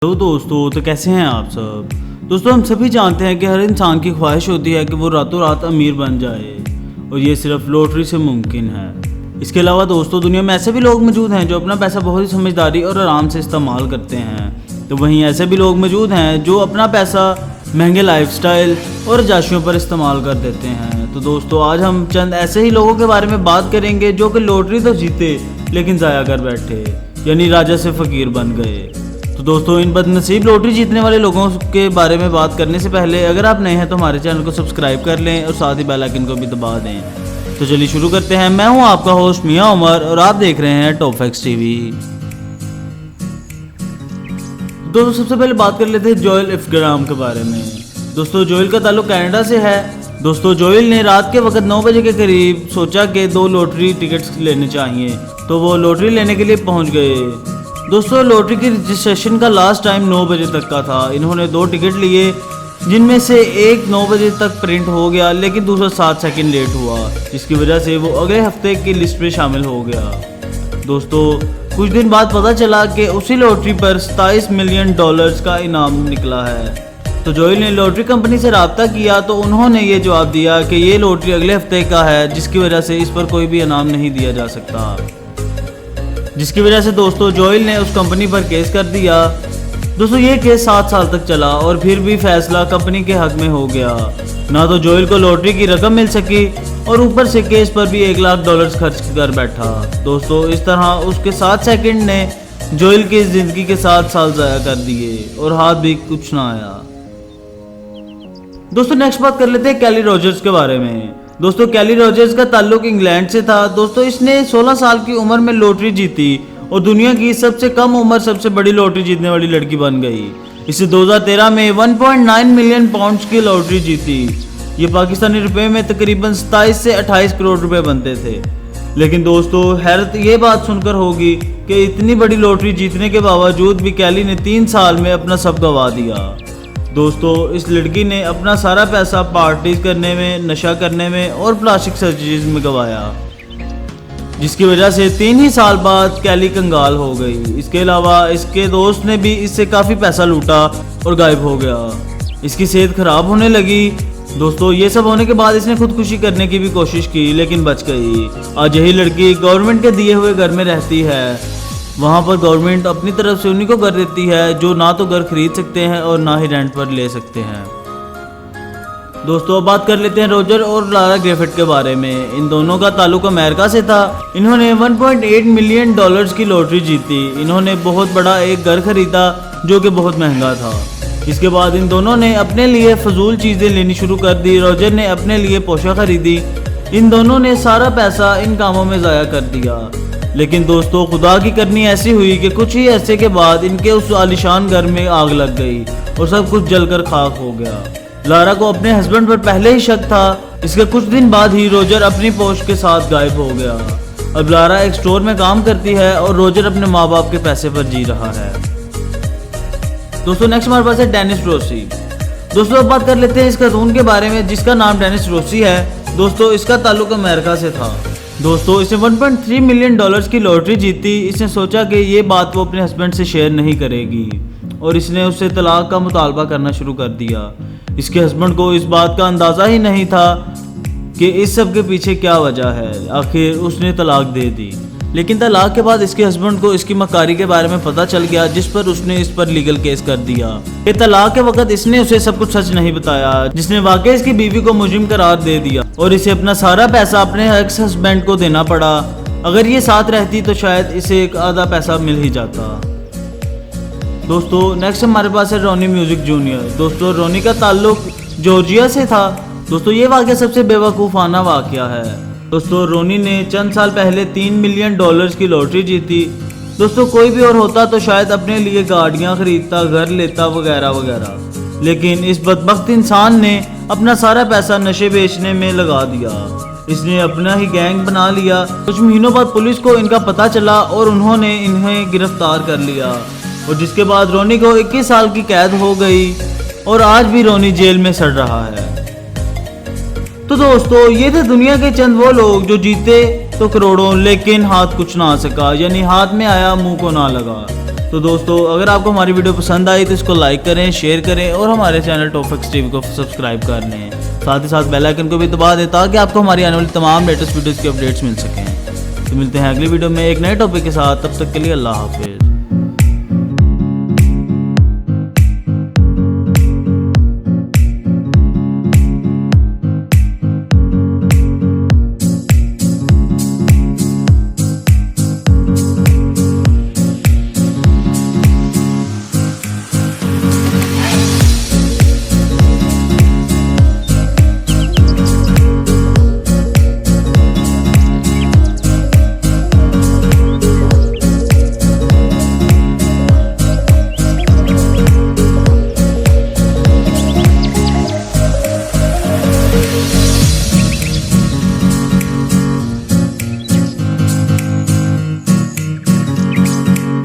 Hello दोस्तों, तो कैसे हैं आप सब। दोस्तों, हम सभी जानते हैं कि हर इंसान की ख्वाहिश होती है कि वो रातों रात अमीर बन जाए, और ये सिर्फ लॉटरी से मुमकिन है। इसके अलावा दोस्तों, दुनिया में ऐसे भी लोग मौजूद हैं जो अपना पैसा बहुत ही समझदारी और आराम से इस्तेमाल करते हैं, तो वहीं ऐसे भी लोग मौजूद हैं जो अपना पैसा महंगे लाइफस्टाइल और अय्याशियों पर इस्तेमाल कर देते हैं। तो दोस्तों, आज हम चंद ऐसे ही लोगों के बारे में बात करेंगे जो कि लॉटरी तो जीते लेकिन ज़ाया कर बैठे, यानी राजा से फ़कीर बन गए। तो दोस्तों, इन बदनसीब लॉटरी जीतने वाले लोगों के बारे में बात करने से पहले अगर आप नए हैं तो हमारे चैनल को सब्सक्राइब कर लें और साथ ही बेल आइकन को भी दबा दें। तो चलिए शुरू करते हैं। मैं हूं आपका होस्ट मियां उमर और आप देख रहे हैं टॉप फैक्ट्स टीवी। दोस्तों, सबसे पहले बात कर लेते हैं जोएल इफ्तिखार के बारे में। दोस्तों, जोएल का ताल्लुक कनाडा से है। दोस्तों, जोएल ने रात के वक्त 9 बजे के करीब सोचा कि 2 लॉटरी टिकट्स लेने चाहिए, तो वो लॉटरी लेने के लिए पहुंच गए। दोस्तों, लॉटरी की रजिस्ट्रेशन का लास्ट टाइम 9 बजे तक का था। इन्होंने 2 टिकट लिए, जिनमें से एक 9 बजे तक प्रिंट हो गया लेकिन दूसरा 7 सेकंड लेट हुआ, जिसकी वजह से वो अगले हफ्ते की लिस्ट में शामिल हो गया। दोस्तों, कुछ दिन बाद पता चला कि उसी लॉटरी पर $27 मिलियन का इनाम निकला है। तो जोएल ने लॉटरी कंपनी से रब्ता किया तो उन्होंने ये जवाब दिया कि ये लॉटरी अगले हफ्ते का है, जिसकी वजह से इस पर कोई भी इनाम नहीं दिया जा सकता। जिसकी वजह से दोस्तों, जोएल ने उस कंपनी पर केस कर दिया। दोस्तों, ये केस 7 साल तक चला और फिर भी फैसला कंपनी के हक में हो गया। ना तो जोएल को लॉटरी की रकम मिल सकी और ऊपर से केस पर भी $1 लाख खर्च कर बैठा। दोस्तों, इस तरह उसके 7 सेकंड ने जोएल की जिंदगी के 7 साल ज़ाया कर दिए और हाथ भी कुछ ना आया। दोस्तों, नेक्स्ट बात कर लेते हैं केली रॉजर्स के बारे में। दोस्तों, केली रॉजर्स का ताल्लुक इंग्लैंड से था। दोस्तों, इसने 16 साल की उम्र में लॉटरी जीती और दुनिया की सबसे कम उम्र सबसे बड़ी लॉटरी जीतने वाली लड़की बन गई। इसे 2013 में 1.9 मिलियन पाउंड्स की लॉटरी जीती। ये पाकिस्तानी रुपए में तकरीबन 27 से 28 करोड़ रुपए बनते थे। लेकिन दोस्तों, हैरत ये बात सुनकर होगी कि इतनी बड़ी लॉटरी जीतने के बावजूद भी केली ने 3 साल में अपना सब गंवा दिया। दोस्तों, इस लड़की ने अपना सारा पैसा पार्टीज करने में, नशा करने में और प्लास्टिक सर्जरीज में गंवाया, जिसकी वजह से 3 ही साल बाद केली कंगाल हो गई। इसके अलावा इसके दोस्त ने भी इससे काफ़ी पैसा लूटा और गायब हो गया। इसकी सेहत खराब होने लगी। दोस्तों, ये सब होने के बाद इसने खुदकुशी करने की भी कोशिश की लेकिन बच गई। आज यही लड़की गवर्नमेंट के दिए हुए घर में रहती है। वहाँ पर गवर्नमेंट अपनी तरफ से उन्हीं को घर देती है जो ना तो घर खरीद सकते हैं और ना ही रेंट पर ले सकते हैं। दोस्तों, अब बात कर लेते हैं रोजर और लारा ग्रिफिथ के बारे में। इन दोनों का ताल्लुक अमेरिका से था। इन्होंने $1.8 मिलियन की लॉटरी जीती। इन्होंने बहुत बड़ा एक घर खरीदा जो कि बहुत महंगा था। इसके बाद इन दोनों ने अपने लिए फजूल चीज़ें लेनी शुरू कर दी। रोजर ने अपने लिए पोशाक खरीदी। इन दोनों ने सारा पैसा इन कामों में ज़ाया कर दिया। लेकिन दोस्तों, खुदा की करनी ऐसी हुई कि कुछ ही ऐसे के बाद इनके उस आलिशान घर में आग लग गई और सब कुछ जलकर खाक हो गया। लारा को अपने हस्बैंड पर पहले ही शक था। इसके कुछ दिन बाद ही रोजर अपनी पोश के साथ गायब हो गया। अब लारा एक स्टोर में काम करती है और रोजर अपने माँ बाप के पैसे पर जी रहा है। दोस्तों, नेक्स्ट हमारे पास है डेनिस रोसी। दोस्तों, अब बात कर लेते हैं इस खातून के बारे में जिसका नाम डेनिस रोसी है। दोस्तों, इसका ताल्लुक अमेरिका से था। दोस्तों, इसने $1.3 मिलियन की लॉटरी जीती। इसने सोचा कि ये बात वो अपने हस्बैंड से शेयर नहीं करेगी और इसने उससे तलाक का मुतालबा करना शुरू कर दिया। इसके हस्बैंड को इस बात का अंदाज़ा ही नहीं था कि इस सब के पीछे क्या वजह है। आखिर उसने तलाक दे दी। लेकिन तलाक के बाद इसके हस्बैंड को इसकी मक्कारी के बारे में पता चल गया, जिस पर उसने इस पर लीगल केस कर दिया। ये तलाक के वक्त इसने उसे सब कुछ सच नहीं बताया, जिसने वाकई इसकी बीवी को मुजरिम करार दे दिया और इसे अपना सारा पैसा अपने एक्स हस्बैंड को देना पड़ा। अगर ये साथ रहती तो शायद इसे एक आधा पैसा मिल ही जाता। दोस्तों, नेक्स्ट हमारे पास है रोनी म्यूजिक जूनियर। दोस्तों, रोनी का ताल्लुक जॉर्जिया से था। दोस्तों, ये वाकया सबसे बेवकूफ़ाना वाकया है। दोस्तों, रोनी ने चंद साल पहले $3 मिलियन की लॉटरी जीती। दोस्तों, कोई भी और होता तो शायद अपने लिए गाड़ियाँ खरीदता, घर लेता वगैरह वगैरह, लेकिन इस बदबख्त इंसान ने अपना सारा पैसा नशे बेचने में लगा दिया। इसने अपना ही गैंग बना लिया। कुछ महीनों बाद पुलिस को इनका पता चला और उन्होंने इन्हें गिरफ्तार कर लिया, और जिसके बाद रोनी को 21 साल की कैद हो गई और आज भी रोनी जेल में सड़ रहा है। तो दोस्तों, ये थे दुनिया के चंद वो लोग जो जीते तो करोड़ों लेकिन हाथ कुछ ना आ सका, यानी हाथ में आया मुंह को ना लगा। तो दोस्तों अगर आपको हमारी वीडियो पसंद आई तो इसको लाइक करें, शेयर करें और हमारे चैनल टॉप फैक्ट्स टीवी को सब्सक्राइब कर लें। साथ ही साथ बेल आइकन को भी दबा दें ताकि आपको हमारी आने वाली तमाम लेटेस्ट वीडियोज़ की अपडेट्स मिल सकें। तो मिलते हैं अगली वीडियो में एक नए टॉपिक के साथ, तब तक के लिए अल्लाह हाफिज़।